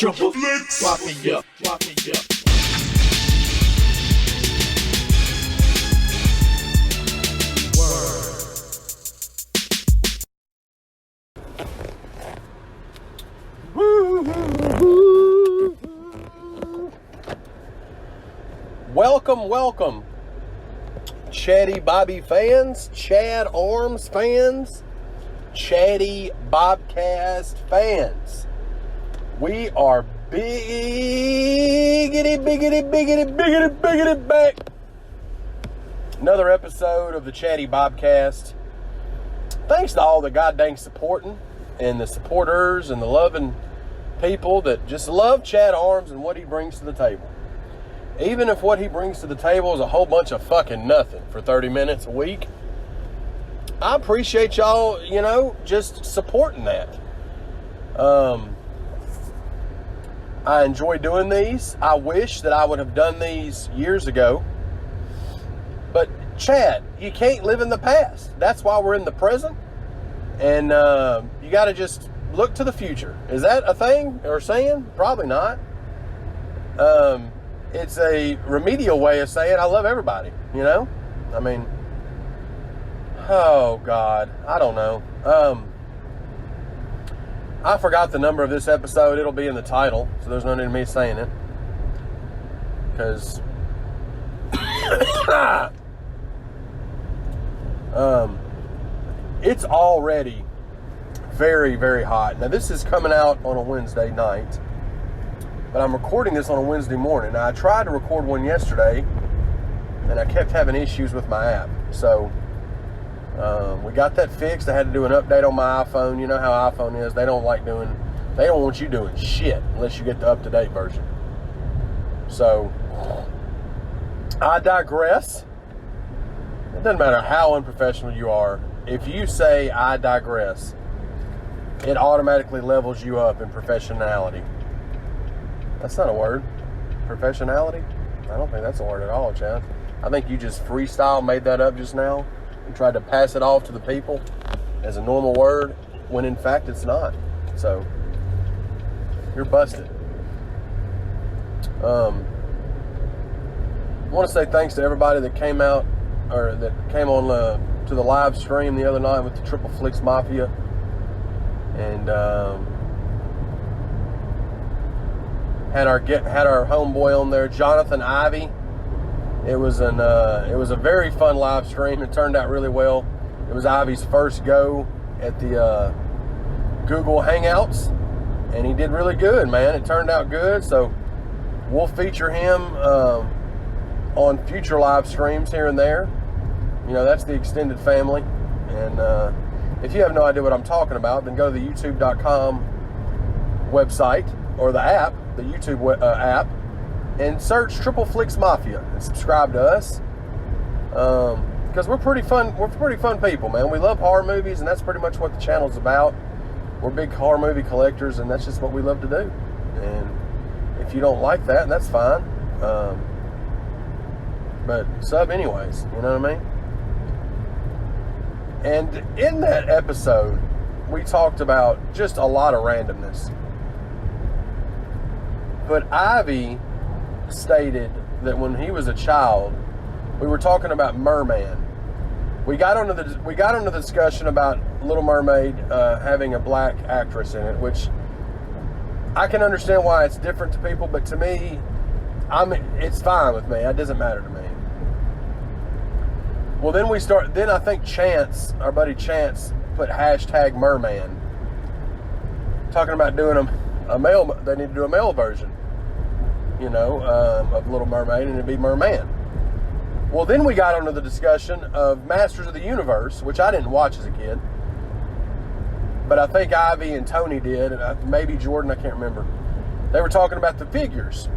Triple flicks. Lock me up, lock me up. Welcome, Chatty Bobby fans, Chad Arms fans, Chatty Bobcast fans. We are biggity back. Another episode of the Chatty Bobcast. Thanks to all the goddamn supporting and the supporters and the loving people that just love Chad Arms and what he brings to the table. Even if what he brings to the table is a whole bunch of fucking nothing for 30 minutes a week, I appreciate y'all, just supporting that. I enjoy doing these. I wish that I would have done these years ago. But, Chad, you can't live in the past. That's why we're in the present. And you got to just look to the future. Is that a thing or saying? Probably not. It's a remedial way of saying I love everybody, I mean, oh God, I don't know. I forgot the number of this episode. It'll be in the title, so there's no need of me saying it. Because it's already very, very hot. Now, this is coming out on a Wednesday night. But I'm recording this on a Wednesday morning. Now, I tried to record one yesterday, and I kept having issues with my app. So, we got that fixed. I had to do an update on my iPhone. You know how iPhone is. They don't want you doing shit unless you get the up-to-date version. So, I digress. It doesn't matter how unprofessional you are. If you say, I digress, it automatically levels you up in professionality. That's not a word. Professionality? I don't think that's a word at all, Chad. I think you just freestyle made that up just now and tried to pass it off to the people as a normal word when in fact it's not. So, you're busted. I want to say thanks to everybody that came out or that came on to the live stream the other night with the Triple Flicks Mafia. And had our homeboy on there, Jonathan Ivy. It was a very fun live stream. It turned out really well. It was Ivy's first go at the Google Hangouts, and he did really good, man. It turned out good, so we'll feature him on future live streams here and there. That's the extended family. And if you have no idea what I'm talking about, then go to the youtube.com website or the app, the YouTube app, and search Triple Flicks Mafia and subscribe to us. Because we're pretty fun people, man. We love horror movies, and that's pretty much what the channel's about. We're big horror movie collectors, and that's just what we love to do. And if you don't like that, that's fine. But sub anyways, you know what I mean? And in that episode, we talked about just a lot of randomness. But Ivy stated that when he was a child, we were talking about Merman. We got into the discussion about Little Mermaid having a black actress in it, which I can understand why it's different to people, but to me, it's fine with me. It doesn't matter to me. Well, then I think Chance, our buddy Chance, put hashtag Merman, talking about doing a male. They need to do a male version, of Little Mermaid, and it'd be Merman. Well, then we got into the discussion of Masters of the Universe, which I didn't watch as a kid, but I think Ivy and Tony did, and maybe Jordan, I can't remember. They were talking about the figures.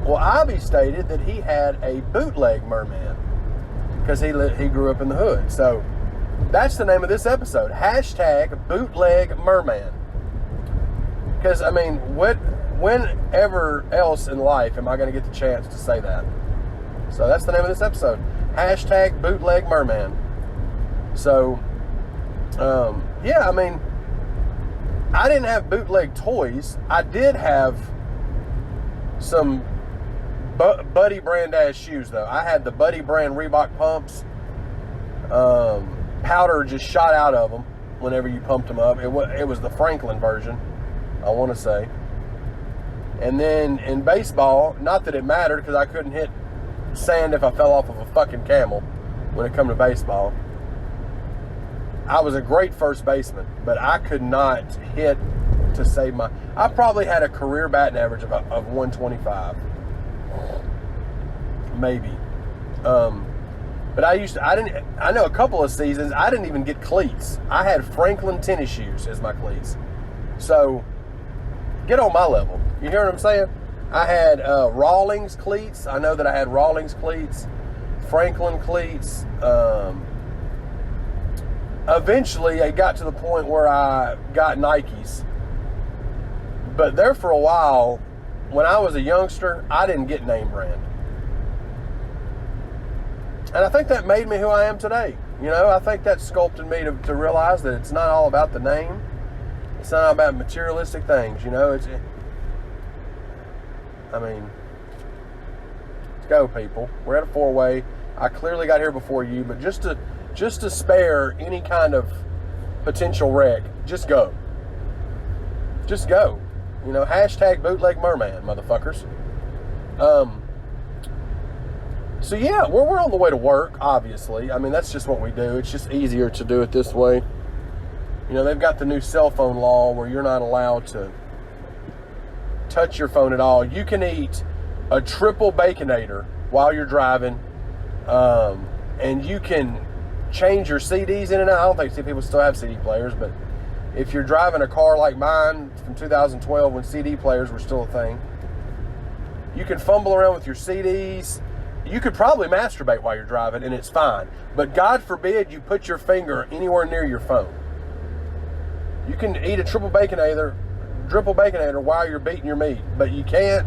Well, Ivy stated that he had a bootleg Merman because he grew up in the hood. So that's the name of this episode. Hashtag bootleg Merman. Because, I mean, whenever else in life am I going to get the chance to say that? So that's the name of this episode. Hashtag bootleg Merman. So, yeah, I mean, I didn't have bootleg toys. I did have some Buddy brand ass shoes though. I had the Buddy brand Reebok pumps. Powder just shot out of them whenever you pumped them up. It was the Franklin version, I want to say. And then in baseball, not that it mattered because I couldn't hit sand if I fell off of a fucking camel when it come to baseball. I was a great first baseman, but I could not hit to save my... I probably had a career batting average of 125. Maybe. But I know a couple of seasons, I didn't even get cleats. I had Franklin tennis shoes as my cleats. So, get on my level. You hear what I'm saying? I had Rawlings cleats. I know that I had Rawlings cleats, Franklin cleats. Eventually, it got to the point where I got Nikes. But there for a while, when I was a youngster, I didn't get name brand. And I think that made me who I am today. You know, I think that sculpted me to realize that it's not all about the name. It's not all about materialistic things, you know. Let's go, people. We're at a four-way. I clearly got here before you, but just to spare any kind of potential wreck, just go. Just go. You know, hashtag bootleg merman, motherfuckers. So yeah, we're on the way to work, obviously. I mean, that's just what we do. It's just easier to do it this way. You know, they've got the new cell phone law where you're not allowed to touch your phone at all. You can eat a triple Baconator while you're driving, and you can change your CDs in and out. I don't think people still have CD players, but if you're driving a car like mine from 2012 when CD players were still a thing, you can fumble around with your CDs. You could probably masturbate while you're driving, and it's fine. But God forbid you put your finger anywhere near your phone. You can eat a triple baconator while you're beating your meat, but you can't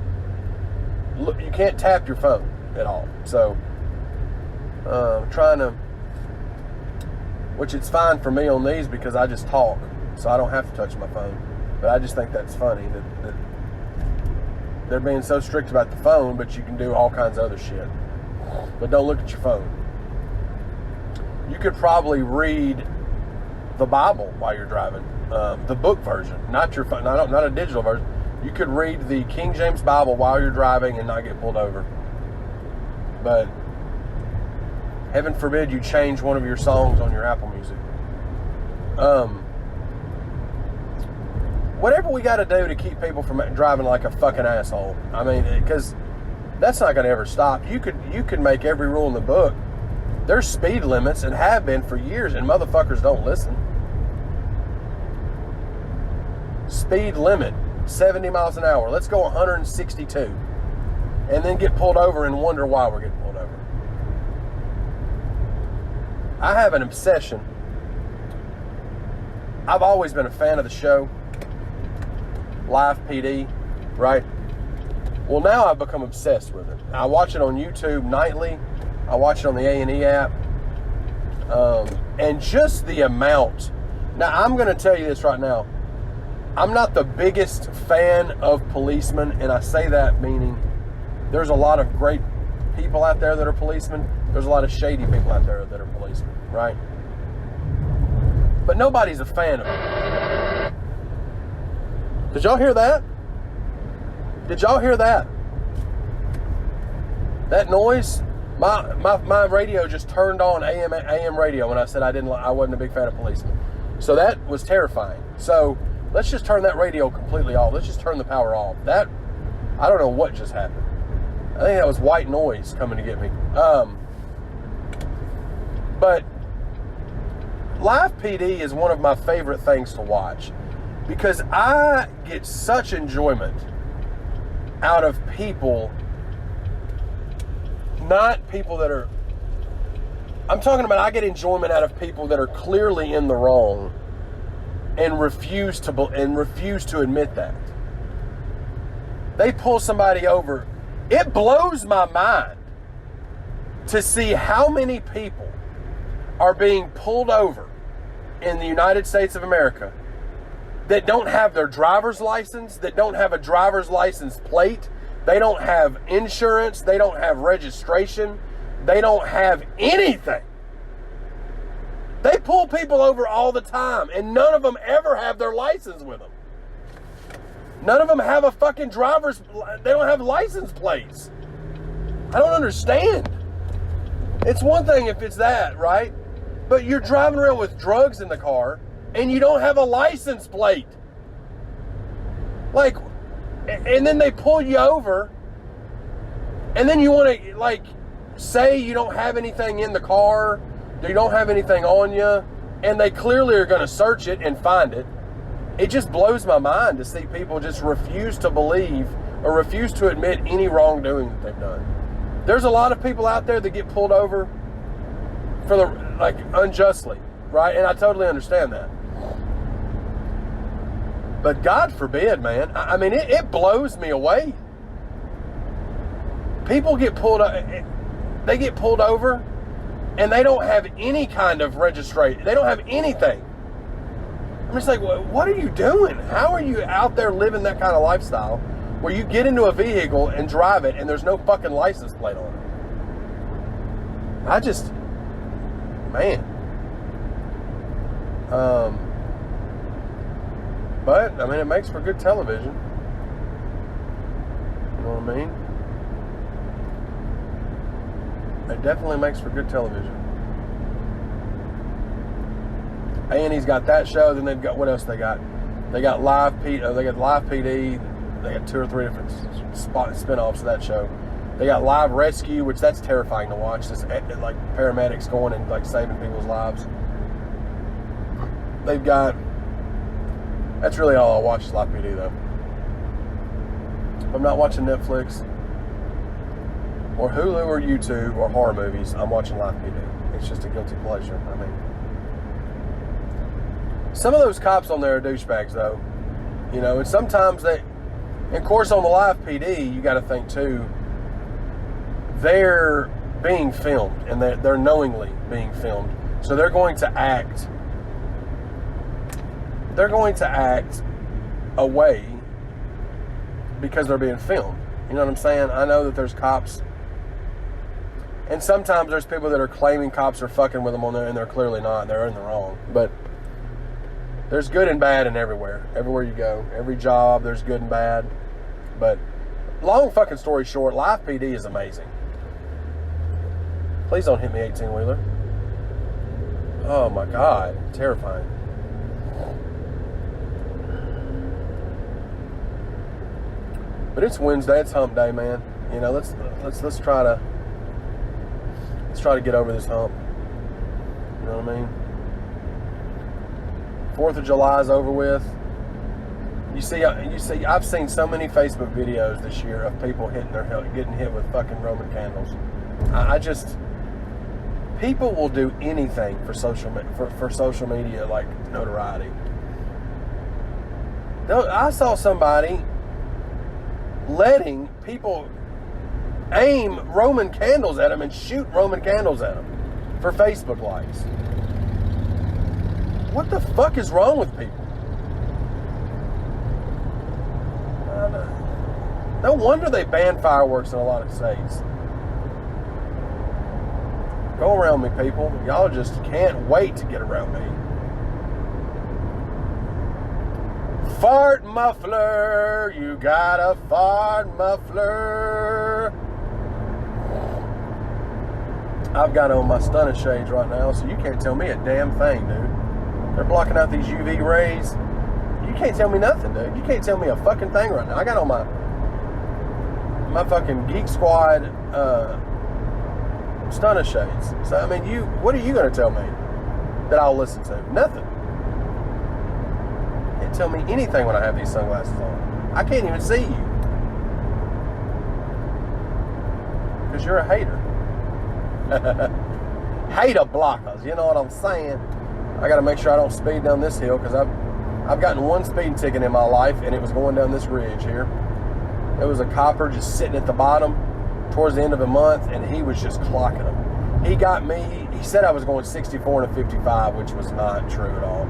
tap your phone at all. So, which it's fine for me on these because I just talk, so I don't have to touch my phone. But I just think that's funny that they're being so strict about the phone, but you can do all kinds of other shit. But don't look at your phone. You could probably read the Bible while you're driving, the book version, not a digital version. You could read the King James Bible while you're driving and not get pulled over. But heaven forbid you change one of your songs on your Apple Music. Whatever we got to do to keep people from driving like a fucking asshole. I mean, because that's not going to ever stop. You could make every rule in the book. There's speed limits and have been for years, and motherfuckers don't listen. Speed limit, 70 miles an hour. Let's go 162. And then get pulled over and wonder why we're getting pulled over. I have an obsession. I've always been a fan of the show Live PD, right? Well, now I've become obsessed with it. I watch it on YouTube nightly. I watch it on the A&E app. And just the amount. Now, I'm going to tell you this right now. I'm not the biggest fan of policemen, and I say that meaning there's a lot of great people out there that are policemen. There's a lot of shady people out there that are policemen, right? But nobody's a fan of them. Did y'all hear that? Did y'all hear that? That noise? My radio just turned on AM radio when I said I wasn't a big fan of policemen. So that was terrifying. So let's just turn that radio completely off. Let's just turn the power off. That, I don't know what just happened. I think that was white noise coming to get me. But Live PD is one of my favorite things to watch because I get such enjoyment out of people, not people that are, I'm talking about I get enjoyment out of people that are clearly in the wrong and refuse to admit that. They pull somebody over. It blows my mind to see how many people are being pulled over in the United States of America that don't have their driver's license, that don't have a driver's license plate, They don't have insurance. They don't have registration. They don't have anything. They pull people over all the time, and none of them ever have their license with them. None of them have a fucking they don't have license plates. I don't understand. It's one thing if it's that, right? But you're driving around with drugs in the car, and you don't have a license plate. Like, and then they pull you over, and then you want to, like, say you don't have anything in the car, you don't have anything on you, and they clearly are going to search it and find it. It just blows my mind to see people just refuse to believe or refuse to admit any wrongdoing that they've done. There's a lot of people out there that get pulled over for unjustly, right? And I totally understand that. But God forbid, man. I mean, it blows me away. People get pulled over, and they don't have any kind of registration. They don't have anything. I'm just like, what are you doing? How are you out there living that kind of lifestyle where you get into a vehicle and drive it and there's no fucking license plate on it? Man. But, I mean, it makes for good television. You know what I mean? It definitely makes for good television. A&E's got that show. Then they've got, what else they got? They got Live PD. They got 2 or 3 different spin-offs of that show. They got Live Rescue, which that's terrifying to watch. Just like paramedics going and like saving people's lives. They've got. That's really all I watch is Live PD though. If I'm not watching Netflix or Hulu or YouTube or horror movies, I'm watching Live PD. It's just a guilty pleasure. I mean, some of those cops on there are douchebags though. You know, and sometimes and of course on the Live PD, you got to think too, they're being filmed and they're knowingly being filmed. So they're going to act away because they're being filmed. You know what I'm saying? I know that there's cops, and sometimes there's people that are claiming cops are fucking with them on there, and they're clearly not. They're in the wrong. But there's good and bad in everywhere. Everywhere you go. Every job, there's good and bad. But long fucking story short, Live PD is amazing. Please don't hit me, 18-wheeler. Oh my God. Terrifying. But it's Wednesday. It's hump day, man. You know, let's try to get over this hump. You know what I mean? 4th of July is over with. You see, I've seen so many Facebook videos this year of people getting hit with fucking Roman candles. People will do anything for social media, like notoriety. I saw somebody letting people aim Roman candles at them and shoot Roman candles at them for Facebook likes. What the fuck is wrong with people? No wonder they ban fireworks in a lot of states. Go around me, people. Y'all just can't wait to get around me. Fart muffler, you got a fart muffler. I've got on my stunner shades right now, so you can't tell me a damn thing, dude. They're blocking out these UV rays. You can't tell me nothing, dude. You can't tell me a fucking thing right now. I got on my fucking Geek Squad stunner shades. So, I mean, what are you going to tell me that I'll listen to? Nothing. You can't tell me anything when I have these sunglasses on. I can't even see you. Because you're a hater. Hater blockers, you know what I'm saying? I got to make sure I don't speed down this hill because I've gotten one speeding ticket in my life, and it was going down this ridge here. There was a copper just sitting at the bottom towards the end of the month, and he was just clocking them. He got me. He said I was going 64 and a 55, which was not true at all.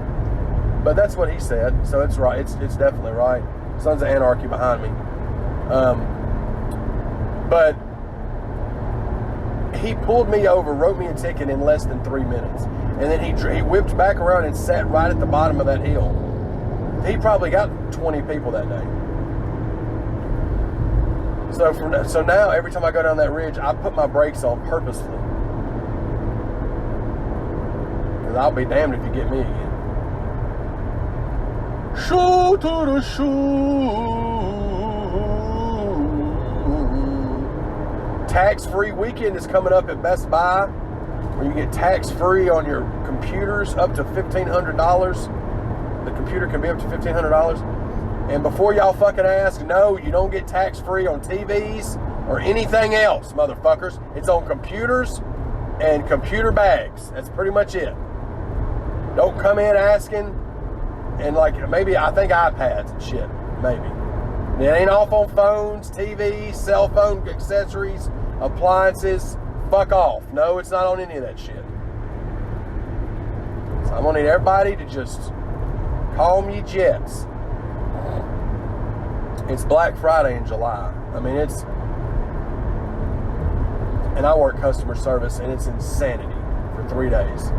But that's what he said, so it's right. It's definitely right. Sons of Anarchy behind me. But he pulled me over, wrote me a ticket in less than 3 minutes. And then he whipped back around and sat right at the bottom of that hill. He probably got 20 people that day. So now every time I go down that ridge, I put my brakes on purposefully. Because I'll be damned if you get me again. Shoe to the shoe. Tax-free weekend is coming up at Best Buy, where you get tax-free on your computers up to $1,500. The computer can be up to $1,500. And before y'all fucking ask, no, you don't get tax-free on TVs or anything else, motherfuckers. It's on computers and computer bags. That's pretty much it. Don't come in asking, and like maybe I think iPads and shit, maybe. It ain't off on phones, TVs, cell phone accessories, appliances. Fuck off. No, it's not on any of that shit. So I'm gonna need everybody to just calm your jets. It's Black Friday in July. I mean, and I work customer service, and it's insanity for 3 days.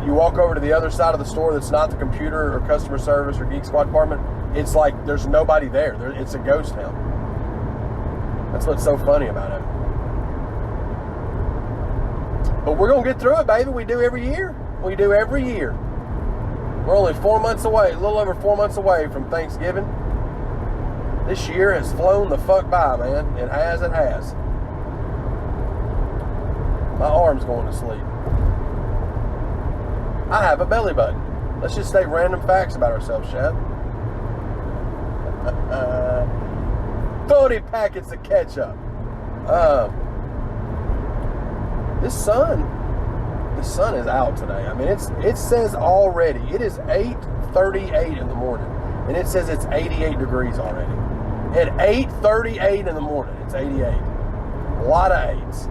You walk over to the other side of the store that's not the computer or customer service or Geek Squad department, it's like there's nobody there. It's a ghost town. That's what's so funny about it. But we're going to get through it, baby. We do every year. We do every year. We're only 4 months away, a little over 4 months away from Thanksgiving. This year has flown the fuck by, man. It has. My arm's going to sleep. I have a belly button. Let's just state random facts about ourselves, Chad. 40 packets of ketchup. The sun is out today. I mean, it says already, it is 8:38 in the morning, and it says it's 88 degrees already. At 8:38 in the morning, it's 88. A lot of eights.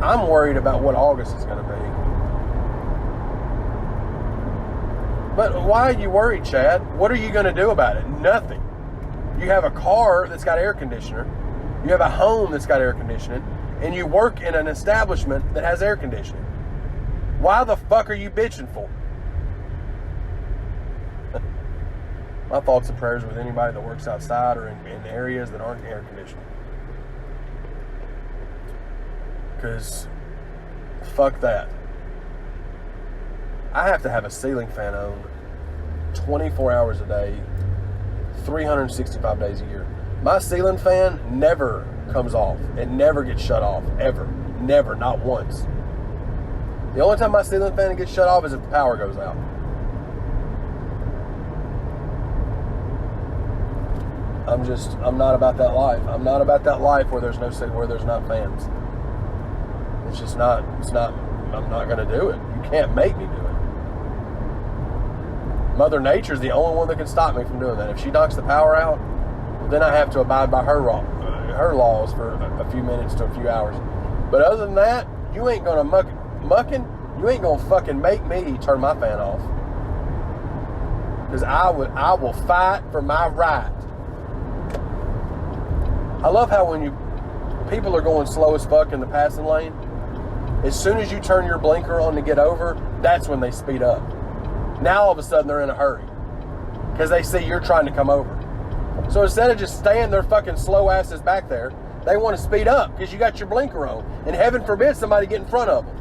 I'm worried about what August is going to be. But why are you worried, Chad? What are you going to do about it? Nothing. You have a car that's got air conditioner. You have a home that's got air conditioning. And you work in an establishment that has air conditioning. Why the fuck are you bitching for? My thoughts and prayers with anybody that works outside or in areas that aren't air conditioned. Because fuck that. I have to have a ceiling fan on 24 hours a day, 365 days a year. My ceiling fan never comes off. It never gets shut off, ever. Never, not once. The only time my ceiling fan gets shut off is if the power goes out. I'm not about that life. I'm not about that life where there's not fans. It's not, I'm not going to do it. You can't make me do it. Mother Nature's the only one that can stop me from doing that. If she knocks the power out, then I have to abide by her laws for a few minutes to a few hours. But other than that, you ain't going to you ain't going to fucking make me turn my fan off. Because I will fight for my right. I love how when people are going slow as fuck in the passing lane, as soon as you turn your blinker on to get over, that's when they speed up. Now all of a sudden they're in a hurry because they see you're trying to come over. So instead of just staying their fucking slow asses back there, they want to speed up because you got your blinker on. And heaven forbid somebody get in front of them.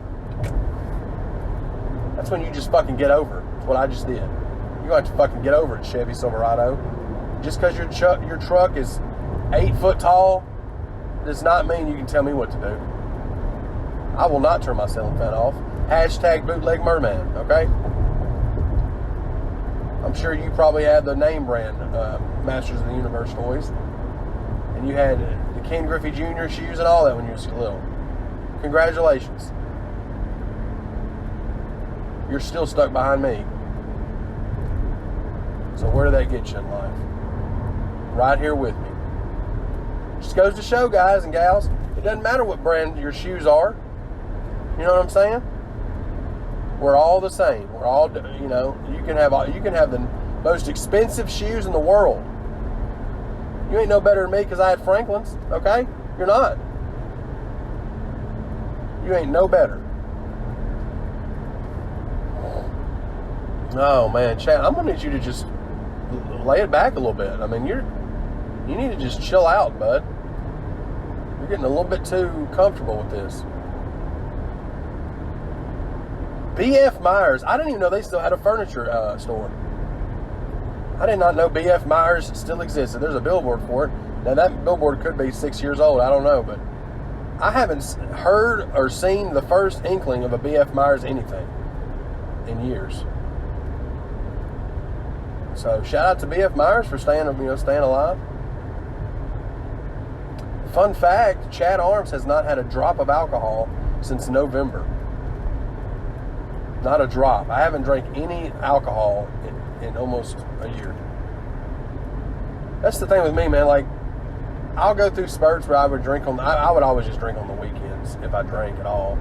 That's when you just fucking get over. That's what I just did. You have to fucking get over it, Chevy Silverado. Just because your truck is 8 foot tall does not mean you can tell me what to do. I will not turn my ceiling fan off. Hashtag bootleg merman, okay? I'm sure you probably had the name brand Masters of the Universe toys. And you had the Ken Griffey Jr. shoes and all that when you were little. Congratulations. You're still stuck behind me. So where did that get you in life? Right here with me. Just goes to show, guys and gals, it doesn't matter what brand your shoes are. You know what I'm saying? We're all the same. We're all, you know, you can have Most expensive shoes in the world. You ain't no better than me because I had Franklin's, okay? You're not. You ain't no better. Oh, man, Chad, I'm going to need you to just lay it back a little bit. I mean, you need to just chill out, bud. You're getting a little bit too comfortable with this. B.F. Myers. I didn't even know they still had a furniture store. I did not know B.F. Myers still existed. There's a billboard for it. Now, that billboard could be 6 years old. I don't know, but I haven't heard or seen the first inkling of a B.F. Myers anything in years. So, shout out to B.F. Myers for staying alive. Fun fact, Chad Arms has not had a drop of alcohol since November. Not a drop. I haven't drank any alcohol in almost a year. That's the thing with me, man. Like, I'll go through spurts where I would drink I would always just drink on the weekends if I drank at all.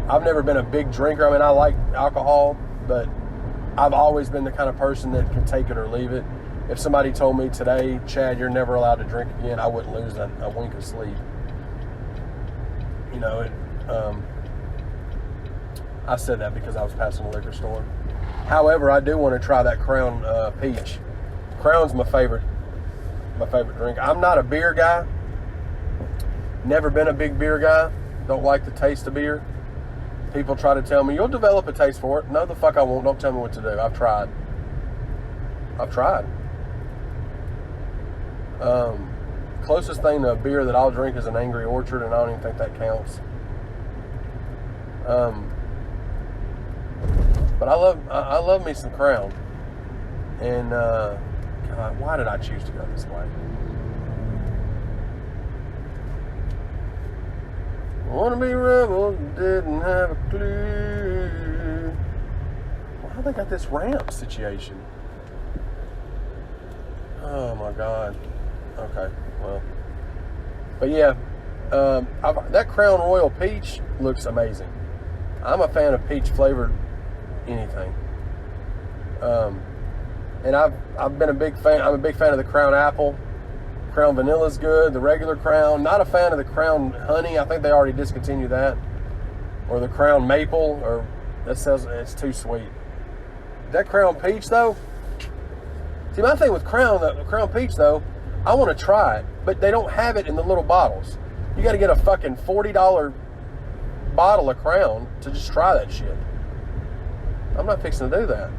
I've never been a big drinker. I mean, I like alcohol, but I've always been the kind of person that can take it or leave it. If somebody told me today, Chad, you're never allowed to drink again, I wouldn't lose a wink of sleep. You know, I said that because I was passing a liquor store. However, I do want to try that Crown Peach. Crown's my favorite drink. I'm not a beer guy. Never been a big beer guy. Don't like the taste of beer. People try to tell me, you'll develop a taste for it. No, the fuck I won't. Don't tell me what to do. I've tried. Closest thing to a beer that I'll drink is an Angry Orchard, and I don't even think that counts. But I love me some Crown. And God, why did I choose to go this way? Wanna be rebel, didn't have a clue. Why they got this ramp situation? Oh my God. Okay, well. But yeah, that Crown Royal Peach looks amazing. I'm a fan of peach flavored anything. And I've been a big fan. I'm a big fan of the Crown Apple. Crown Vanilla is good. The regular Crown. Not a fan of the Crown Honey. I think they already discontinued that. Or the Crown Maple. Or that says it's too sweet. That Crown Peach though. See, my thing with the Crown Peach though, I want to try it, but they don't have it in the little bottles. You got to get a fucking $40 bottle of Crown to just try that shit. I'm not fixing to do that.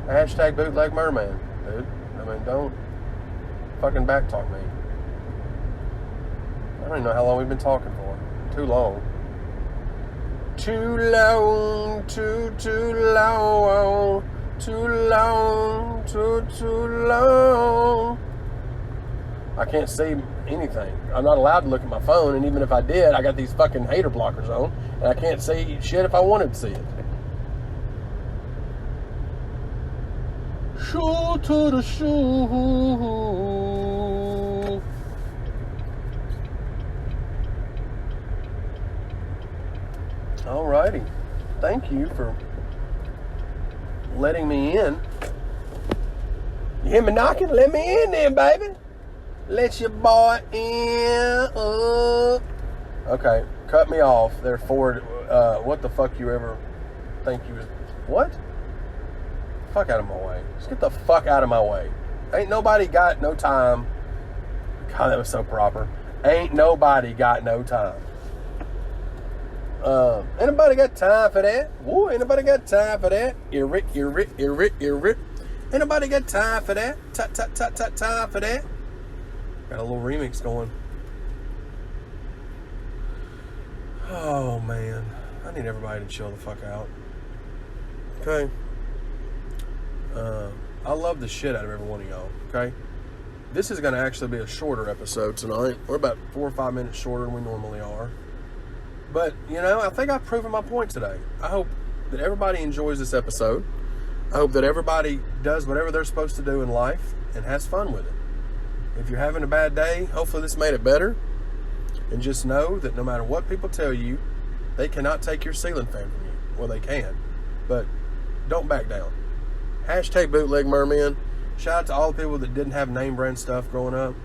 Hashtag bootleg merman, dude. I mean, don't fucking backtalk me. I don't even know how long we've been talking for. Too long. Too long, too long, too long, too long. I can't see anything. I'm not allowed to look at my phone, and even if I did, I got these fucking hater blockers on, and I can't see shit if I wanted to see it. Shoe to the shoe. Alrighty. Thank you for letting me in. You hear me knocking? Let me in then, baby. Let your boy in. Okay, cut me off there, Ford. What the fuck you ever think you was? What? Fuck out of my way. Just get the fuck out of my way. Ain't nobody got no time. God, that was so proper. Ain't nobody got no time. Ain't nobody got time for that. Woo, ain't nobody got time for that. You're it. Ain't nobody got time for that. Time for that. Got a little remix going. Oh, man. I need everybody to chill the fuck out. Okay. I love the shit out of every one of y'all, okay? This is going to actually be a shorter episode tonight. We're about 4 or 5 minutes shorter than we normally are. But, you know, I think I've proven my point today. I hope that everybody enjoys this episode. I hope that everybody does whatever they're supposed to do in life and has fun with it. If you're having a bad day, hopefully this made it better. And just know that no matter what people tell you, they cannot take your ceiling fan from you. Well, they can, but don't back down. Hashtag bootleg merman. Shout out to all the people that didn't have name brand stuff growing up.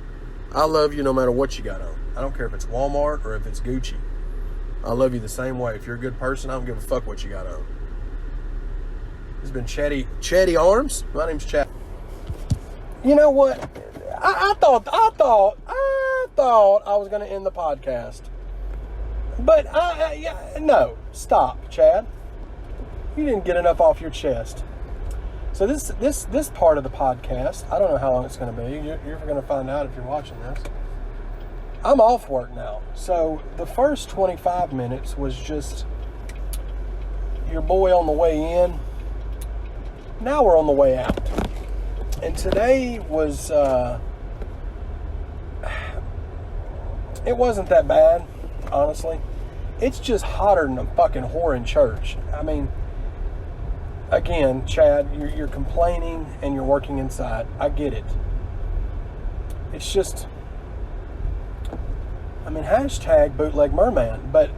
I love you no matter what you got on. I don't care if it's Walmart or if it's Gucci. I love you the same way. If you're a good person, I don't give a fuck what you got on. This has been Chatty Arms. My name's Chad. You know what? I thought I was going to end the podcast, but no. Stop, Chad. You didn't get enough off your chest. So this part of the podcast, I don't know how long it's going to be. You're going to find out if you're watching this. I'm off work now. So the first 25 minutes was just your boy on the way in. Now we're on the way out. And today was, it wasn't that bad, honestly. It's just hotter than a fucking whore in church. I mean, again, Chad, you're complaining and you're working inside. I get it. It's just, I mean, hashtag bootleg merman, but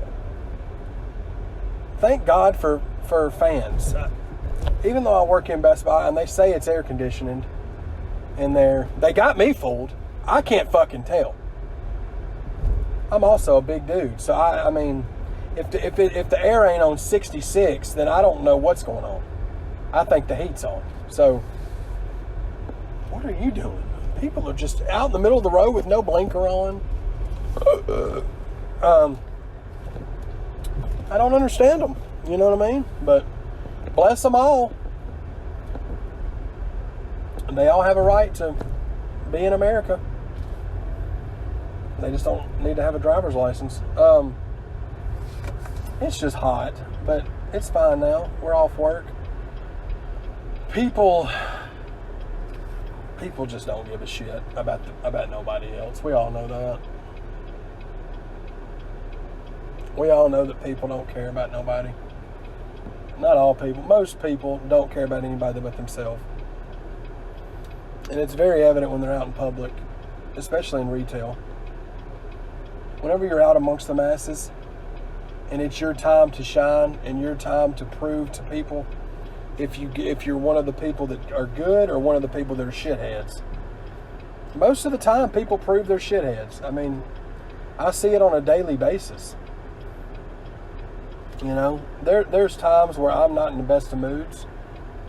thank God for fans. Even though I work in Best Buy and they say it's air conditioned in there, they got me fooled. I can't fucking tell. I'm also a big dude, so I mean, if the air ain't on 66, then I don't know what's going on. I think the heat's on. So, what are you doing? People are just out in the middle of the road with no blinker on. I don't understand them. You know what I mean? But bless them all. They all have a right to be in America. They just don't need to have a driver's license. It's just hot, but it's fine now. We're off work. People just don't give a shit about nobody else. We all know that. We all know that people don't care about nobody. Not all people. Most people don't care about anybody but themselves. And it's very evident when they're out in public, especially in retail. Whenever you're out amongst the masses and it's your time to shine and your time to prove to people if you're one of the people that are good or one of the people that are shitheads. Most of the time people prove they're shitheads. I mean, I see it on a daily basis. You know, there's times where I'm not in the best of moods,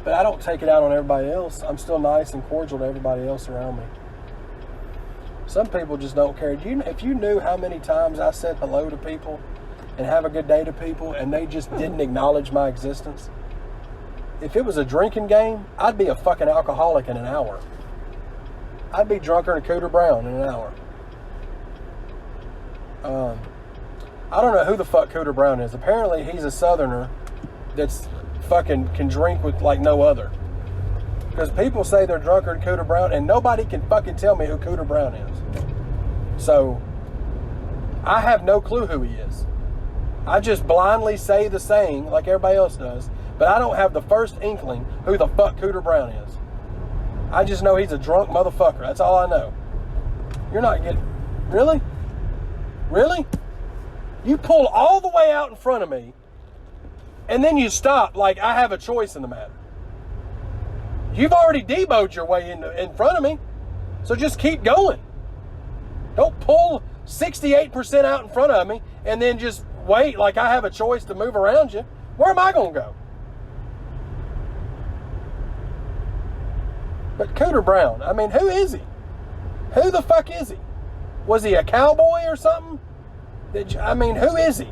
but I don't take it out on everybody else. I'm still nice and cordial to everybody else around me. Some people just don't care. If you knew how many times I said hello to people and have a good day to people and they just didn't acknowledge my existence. If it was a drinking game, I'd be a fucking alcoholic in an hour. I'd be drunker than Cooter Brown in an hour. I don't know who the fuck Cooter Brown is. Apparently he's a Southerner that's fucking can drink with like no other. Because people say they're drunker than Cooter Brown and nobody can fucking tell me who Cooter Brown is. So, I have no clue who he is. I just blindly say the saying like everybody else does, but I don't have the first inkling who the fuck Cooter Brown is. I just know he's a drunk motherfucker. That's all I know. You're not getting... Really? Really? You pull all the way out in front of me and then you stop like I have a choice in the matter. You've already deboed your way in front of me, so just keep going. Don't pull 68% out in front of me and then just wait like I have a choice to move around you. Where am I going to go? But Cooter Brown, I mean, who is he? Who the fuck is he? Was he a cowboy or something? I mean, who is he?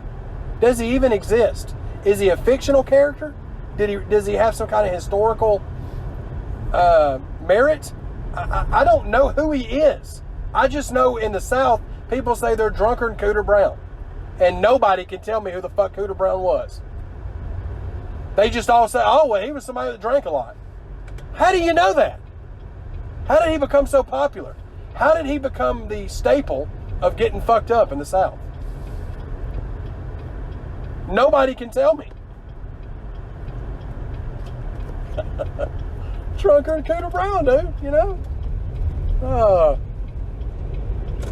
Does he even exist? Is he a fictional character? Does he have some kind of historical merit? I don't know who he is. I just know in the South, people say they're drunker than Cooter Brown. And nobody can tell me who the fuck Cooter Brown was. They just all say, oh, well, he was somebody that drank a lot. How do you know that? How did he become so popular? How did he become the staple of getting fucked up in the South? Nobody can tell me. Drunker than Cooter Brown, dude, you know?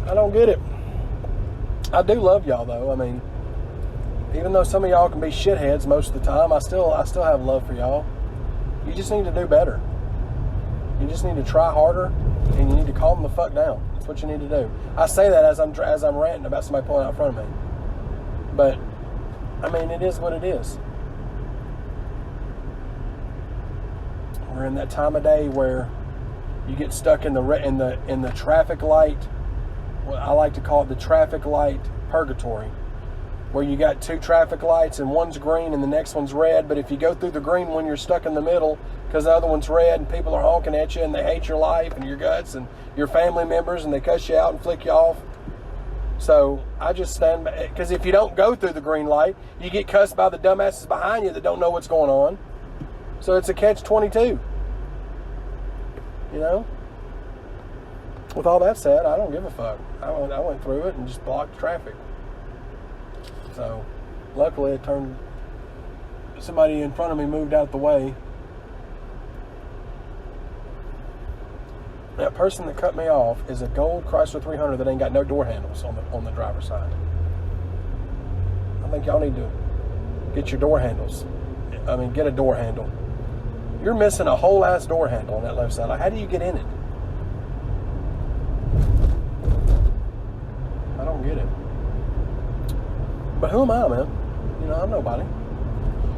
I don't get it. I do love y'all, though. I mean, even though some of y'all can be shitheads most of the time, I still have love for y'all. You just need to do better. You just need to try harder, and you need to calm the fuck down. That's what you need to do. I say that as I'm ranting about somebody pulling out in front of me. But I mean, it is what it is. We're in that time of day where you get stuck in the traffic light. Well, I like to call it the traffic light purgatory, where you got two traffic lights and one's green and the next one's red. But if you go through the green one, you're stuck in the middle because the other one's red and people are honking at you and they hate your life and your guts and your family members and they cuss you out and flick you off. So I just stand back, because if you don't go through the green light, you get cussed by the dumbasses behind you that don't know what's going on. So it's a catch-22. You know? With all that said, I don't give a fuck. I went through it and just blocked traffic. So luckily it turned, somebody in front of me moved out the way. That person that cut me off is a gold Chrysler 300 that ain't got no door handles on the driver's side. I think y'all need to get your door handles. I mean, get a door handle. You're missing a whole ass door handle on that left side. Like, how do you get in it? I don't get it. But who am I, man? You know, I'm nobody.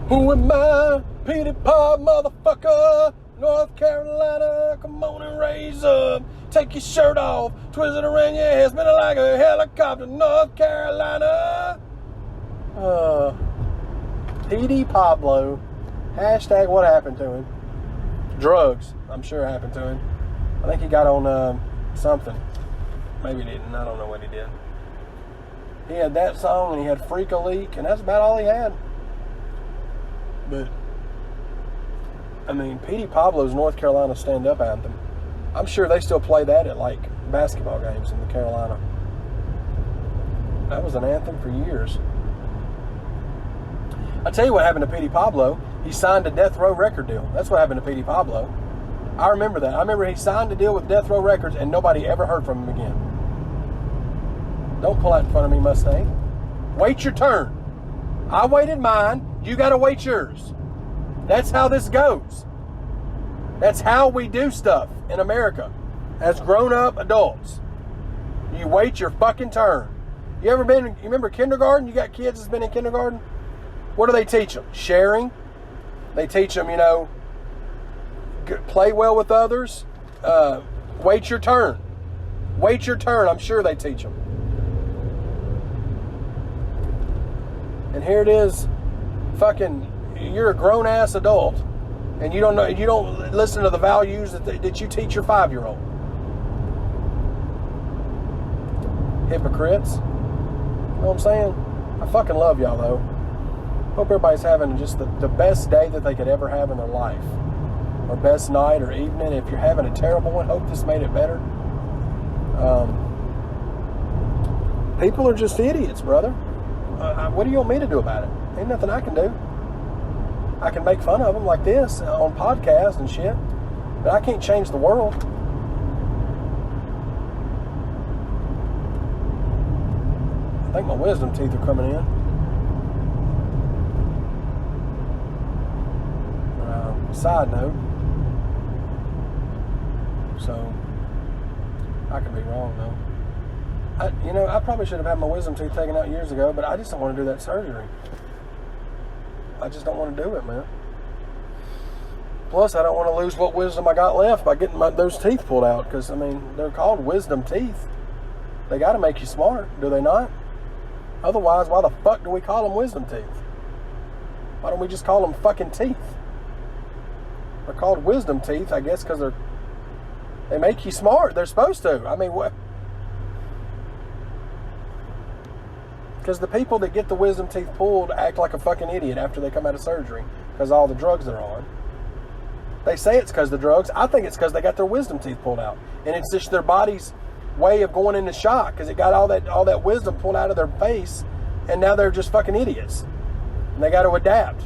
Who am I? Petey Pie, motherfucker. North Carolina, come on and raise up. Take your shirt off, twist it around your head, spin it like a helicopter. North Carolina. Petey Pablo. Hashtag what happened to him? Drugs, I'm sure happened to him. I think he got on something. Maybe he didn't. I don't know what he did. He had that song and he had Freak a Leak, and that's about all he had. But I mean, Petey Pablo's North Carolina stand-up anthem. I'm sure they still play that at like basketball games in the Carolina. That was an anthem for years. I tell you what happened to Petey Pablo. He signed a Death Row record deal. That's what happened to Petey Pablo. I remember that. I remember he signed a deal with Death Row Records and nobody ever heard from him again. Don't pull out in front of me, Mustang. Wait your turn. I waited mine. You got to wait yours. That's how this goes. That's how we do stuff in America as grown-up adults. You wait your fucking turn. You remember kindergarten? You got kids that's been in kindergarten? What do they teach them? Sharing. They teach them, you know, play well with others. Wait your turn. Wait your turn. I'm sure they teach them. And here it is, fucking, you're a grown-ass adult, and you don't know, you don't listen to the values that you teach your 5-year-old. Hypocrites. You know what I'm saying? I fucking love y'all, though. Hope everybody's having just the best day that they could ever have in their life. Or best night or evening. If you're having a terrible one, hope this made it better. People are just idiots, brother. What do you want me to do about it? Ain't nothing I can do. I can make fun of them like this on podcasts and shit, but I can't change the world. I think my wisdom teeth are coming in. Side note, so I could be wrong though. I probably should have had my wisdom teeth taken out years ago, but I just don't want to do that surgery. I just don't want to do it, man. Plus, I don't want to lose what wisdom I got left by getting those teeth pulled out, because, I mean, they're called wisdom teeth. They got to make you smart, do they not? Otherwise, why the fuck do we call them wisdom teeth? Why don't we just call them fucking teeth? They're called wisdom teeth, I guess, because they make you smart. They're supposed to. I mean, what? Because the people that get the wisdom teeth pulled act like a fucking idiot after they come out of surgery because of all the drugs they're on. They say it's because of the drugs. I think it's because they got their wisdom teeth pulled out. And it's just their body's way of going into shock because it got all that wisdom pulled out of their face, and now they're just fucking idiots. And they got to adapt.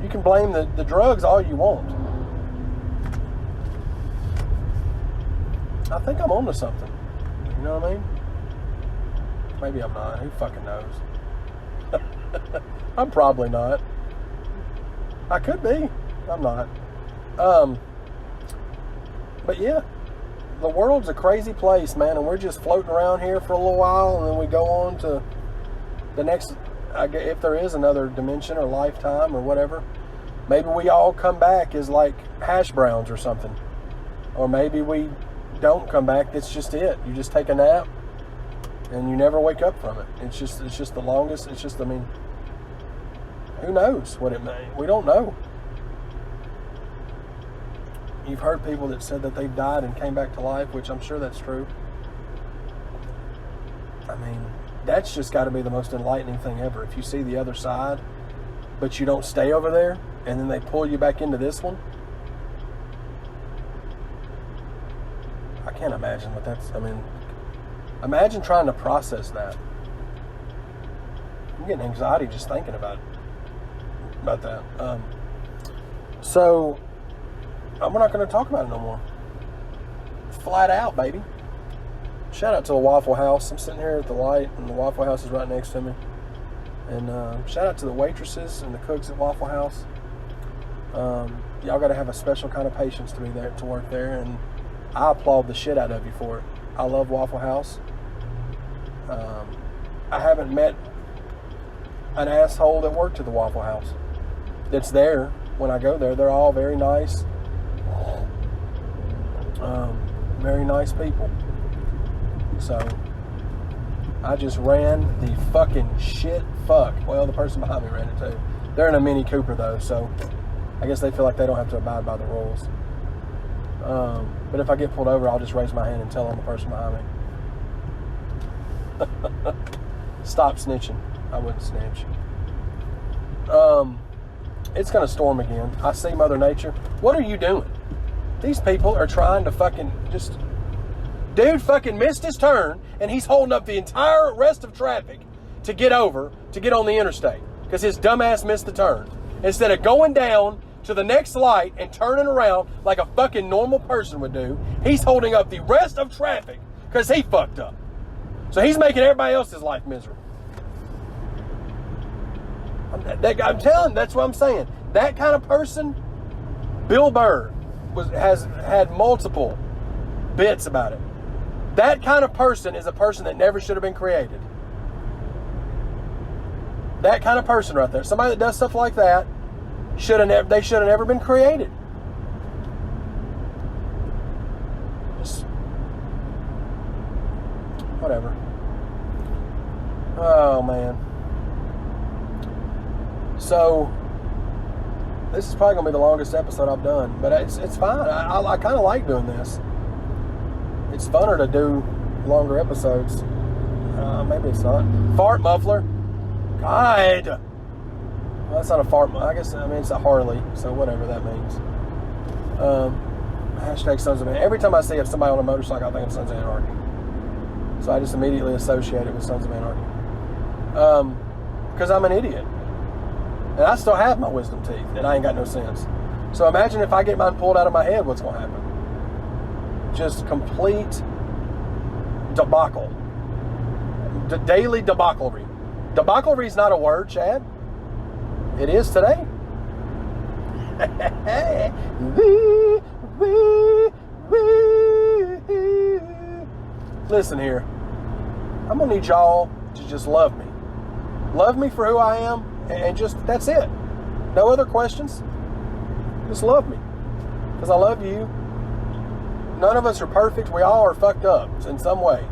You can blame the drugs all you want. I think I'm onto something. You know what I mean? Maybe I'm not. Who fucking knows? I'm probably not. I could be. I'm not. But yeah, the world's a crazy place, man, and we're just floating around here for a little while, and then we go on to the next, if there is another dimension or lifetime or whatever. Maybe we all come back as like hash browns or something. Or maybe we don't come back. That's just it. You just take a nap and you never wake up from it. It's just the longest. It's just, I mean, who knows what it may. We don't know. You've heard people that said that they've died and came back to life, which I'm sure that's true. I mean, that's just got to be the most enlightening thing ever. If you see the other side, but you don't stay over there, and then they pull you back into this one. I can't imagine what that's, I mean, imagine trying to process that. I'm getting anxiety just thinking about that. So, we're not going to talk about it no more. Flat out, baby. Shout out to the Waffle House. I'm sitting here at the light, and the Waffle House is right next to me. And shout out to the waitresses and the cooks at Waffle House. Y'all got to have a special kind of patience to be there, to work there, and I applaud the shit out of you for it. I love Waffle House. I haven't met an asshole that worked at the Waffle House that's there when I go there. They're all very nice. Very nice people. So I just ran the fucking shit fuck. Well, the person behind me ran it too. They're in a Mini Cooper though, so I guess they feel like they don't have to abide by the rules. But if I get pulled over, I'll just raise my hand and tell on the person behind me. Stop snitching. I wouldn't snitch. It's gonna storm again. I see Mother Nature. What are you doing? These people are trying to fucking just... Dude fucking missed his turn, and he's holding up the entire rest of traffic to get over, to get on the interstate. Because his dumbass missed the turn. Instead of going down to the next light and turning around like a fucking normal person would do, he's holding up the rest of traffic because he fucked up. So he's making everybody else's life miserable. I'm telling, that's what I'm saying. That kind of person, Bill Burr, has had multiple bits about it. That kind of person is a person that never should have been created. That kind of person right there. Somebody that does stuff like that, they should have never been created. Just whatever. Oh man. So this is probably gonna be the longest episode I've done, but it's fine. I kind of like doing this. It's funner to do longer episodes. Maybe it's not. Fart muffler. God. Well, that's not a fart. I guess, I mean, it's a Harley, so whatever that means. Hashtag Sons of Anarchy. Every time I see somebody on a motorcycle, I think of Sons of Anarchy. So I just immediately associate it with Sons of Anarchy. Because I'm an idiot. And I still have my wisdom teeth, and I ain't got no sense. So imagine if I get mine pulled out of my head, what's going to happen? Just complete debacle. Daily debauchery. Debauchery is not a word, Chad. It is today. Listen here. I'm going to need y'all to just love me. Love me for who I am, and just, that's it. No other questions. Just love me. Because I love you. None of us are perfect. We all are fucked up in some way.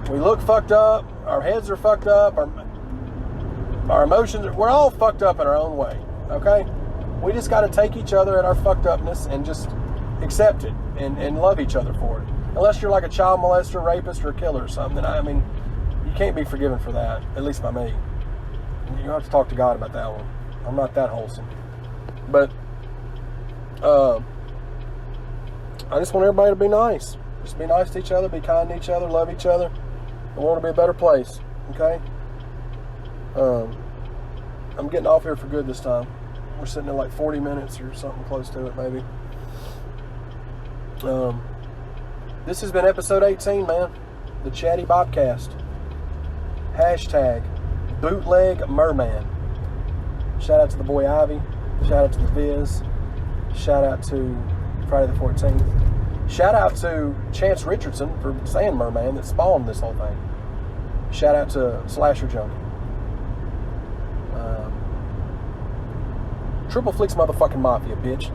We look fucked up. Our heads are fucked up. Our emotions, we're all fucked up in our own way. Okay? We just got to take each other at our fucked upness and just accept it and love each other for it. Unless you're like a child molester, rapist, or killer or something. I mean, you can't be forgiven for that. At least by me. You have to talk to God about that one. I'm not that wholesome. But, I just want everybody to be nice. Just be nice to each other, be kind to each other, love each other. I want it to be a better place. Okay? I'm getting off here for good this time. We're sitting at like 40 minutes or something close to it, maybe. This has been episode 18, man. The Chatty Bobcast. Hashtag Bootleg Merman. Shout out to the boy Ivy. Shout out to the Viz. Shout out to Friday the 14th. Shout out to Chance Richardson for saying Merman that spawned this whole thing. Shout out to Slasher Junkie. Triple Flicks motherfucking Mafia, bitch.